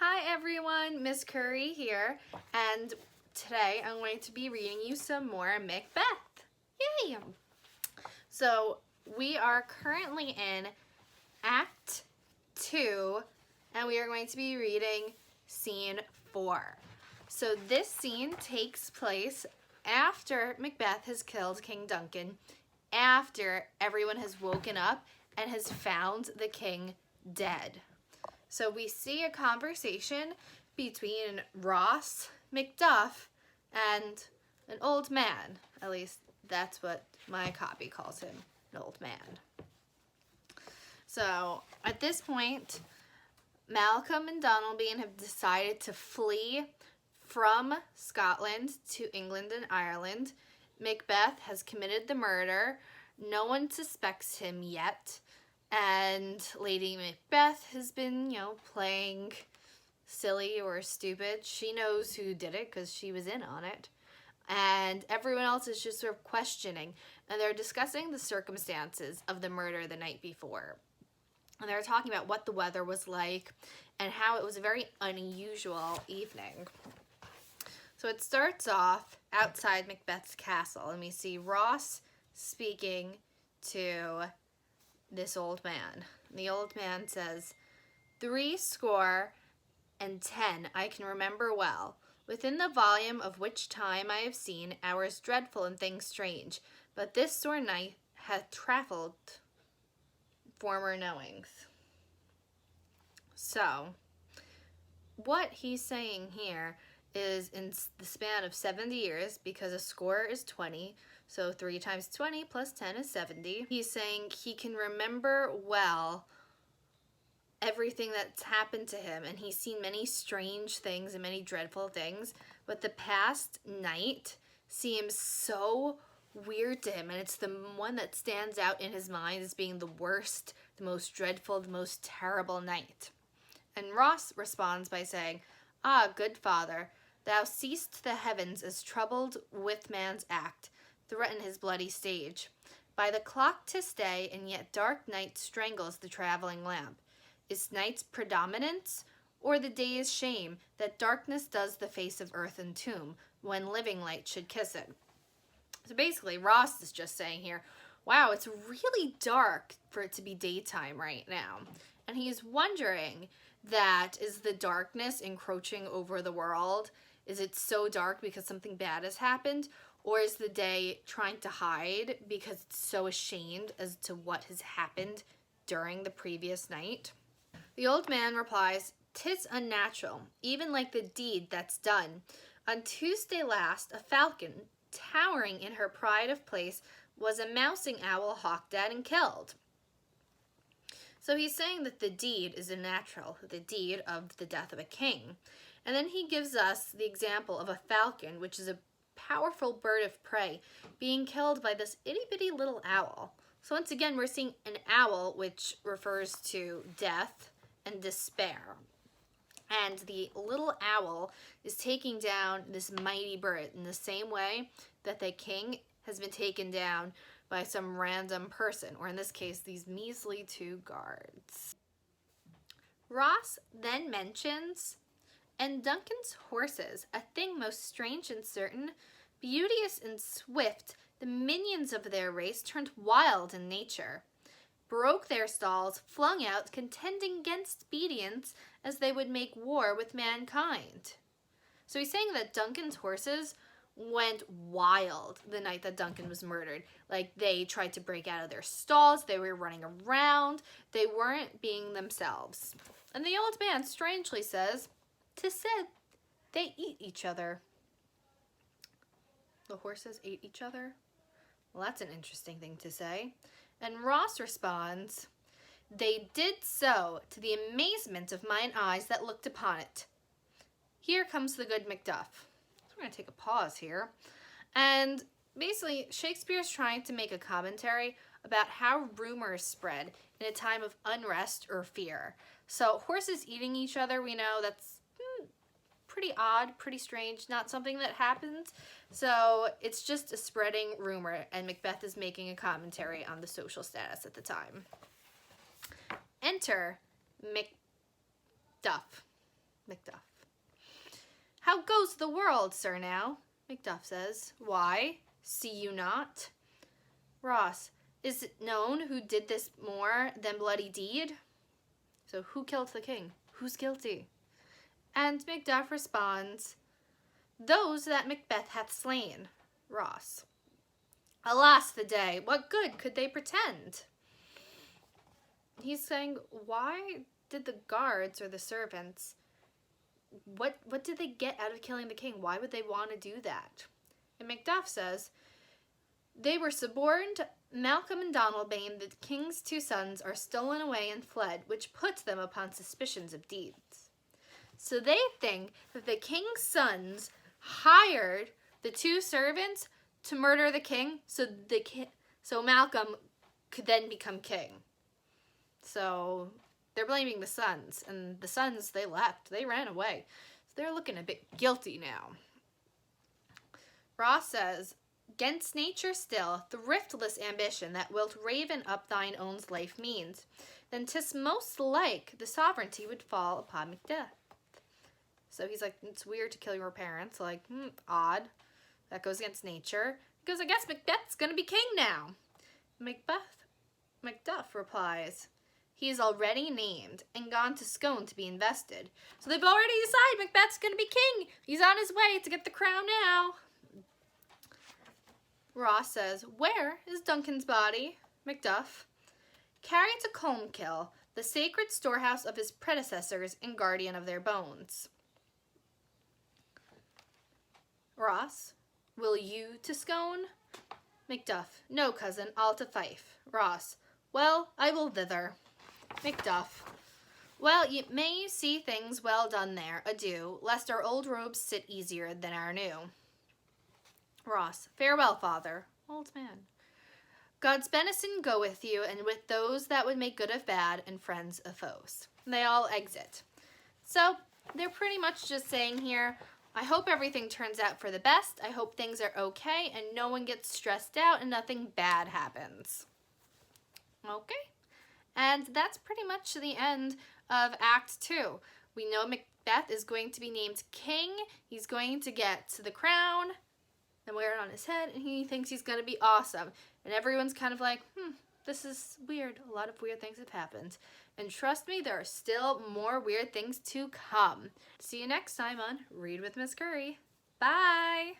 Hi everyone, Miss Kurre here, and today I'm going to be reading you some more Macbeth. Yay! So we are currently in Act 2, and we are going to be reading Scene 4. So this scene takes place after Macbeth has killed King Duncan, after everyone has woken up and has found the king dead. So we see a conversation between Ross, Macduff, and an old man. At least that's what my copy calls him, an old man. So at this point, Malcolm and Donalbain have decided to flee from Scotland to England and Ireland. Macbeth has committed the murder. No one suspects him yet. And Lady Macbeth has been, playing silly or stupid. She knows who did it because she was in on it. And everyone else is just sort of questioning. And they're discussing the circumstances of the murder the night before. And they're talking about what the weather was like and how it was a very unusual evening. So it starts off outside Macbeth's castle, and we see Ross speaking to this old man. The old man says, 70 I can remember well, within the volume of which time I have seen hours dreadful and things strange, but this sore night hath travelled former knowings. So, what he's saying here is in the span of 70 years, because a score is 20, so 3 times 20 plus 10 is 70. He's saying he can remember well everything that's happened to him, and he's seen many strange things and many dreadful things, but the past night seems so weird to him, and it's the one that stands out in his mind as being the worst, the most dreadful, the most terrible night. And Ross responds by saying, "Ah, good father, thou seest the heavens as troubled with man's act, threaten his bloody stage. By the clock 'tis day, and yet dark night strangles the travelling lamp. Is night's predominance, or the day's shame, that darkness does the face of earth and tomb, when living light should kiss it?" So basically, Ross is just saying here, wow, it's really dark for it to be daytime right now. And he's wondering that, is the darkness encroaching over the world? Is it so dark because something bad has happened? Or is the day trying to hide because it's so ashamed as to what has happened during the previous night? The old man replies, "'Tis unnatural, even like the deed that's done. On Tuesday last, a falcon, towering in her pride of place, was a mousing owl hawked at and killed." So he's saying that the deed is unnatural, the deed of the death of a king. And then he gives us the example of a falcon, which is a powerful bird of prey, being killed by this itty-bitty little owl. So once again, we're seeing an owl, which refers to death and despair. And the little owl is taking down this mighty bird in the same way that the king has been taken down by some random person, or in this case, these measly 2 guards. Ross then mentions, "And Duncan's horses, a thing most strange and certain, beauteous and swift, the minions of their race turned wild in nature, broke their stalls, flung out, contending 'gainst obedience, as they would make war with mankind." So he's saying that Duncan's horses went wild the night that Duncan was murdered. Like, they tried to break out of their stalls, they were running around, they weren't being themselves. And the old man strangely says, "'Tis said they eat each other." The horses ate each other? Well, that's an interesting thing to say. And Ross responds, "They did so, to the amazement of mine eyes that looked upon it." Here comes the good Macduff. So we're going to take a pause here. And basically, Shakespeare's trying to make a commentary about how rumors spread in a time of unrest or fear. So horses eating each other, we know that's pretty odd, pretty strange, not something that happens. So it's just a spreading rumor, and Macbeth is making a commentary on the social status at the time. Enter Macduff. Macduff. How goes the world, sir, now? Macduff says. Why, see you not? Ross. Is it known who did this more than bloody deed? So who killed the king? Who's guilty? And Macduff responds, those that Macbeth hath slain. Ross. Alas the day, what good could they pretend? He's saying, why did the guards or the servants, what did they get out of killing the king? Why would they want to do that? And Macduff says, they were suborned. Malcolm and Donalbain, the king's two sons, are stolen away and fled, which puts them upon suspicions of deeds. So they think that the king's sons hired the two servants to murder the king, so Malcolm could then become king. So they're blaming the sons, and the sons, they left. They ran away. So they're looking a bit guilty now. Ross says, "'Gainst nature still, thriftless ambition that wilt raven up thine own life means, then 'tis most like the sovereignty would fall upon Macbeth." So he's like, it's weird to kill your parents. Like, odd. That goes against nature. He goes, I guess Macbeth's gonna be king now. Macduff replies, he is already named and gone to Scone to be invested. So they've already decided Macbeth's gonna be king. He's on his way to get the crown now. Ross says, where is Duncan's body? Macduff, carried to Colmkill, the sacred storehouse of his predecessors and guardian of their bones. Ross, will you to Scone? Macduff, no, cousin, I'll to Fife. Ross, well, I will thither. Macduff, well, may you see things well done there, adieu, lest our old robes sit easier than our new. Ross, farewell, father. Old man. God's benison go with you, and with those that would make good of bad, and friends of foes. They all exit. So, they're pretty much just saying here, I hope everything turns out for the best. I hope things are okay, and no one gets stressed out, and nothing bad happens. Okay. And that's pretty much the end of Act 2. We know Macbeth is going to be named king. He's going to get the crown and wear it on his head, and he thinks he's going to be awesome. And everyone's kind of like, this is weird. A lot of weird things have happened. And trust me, there are still more weird things to come. See you next time on Read with Miss Kurre. Bye!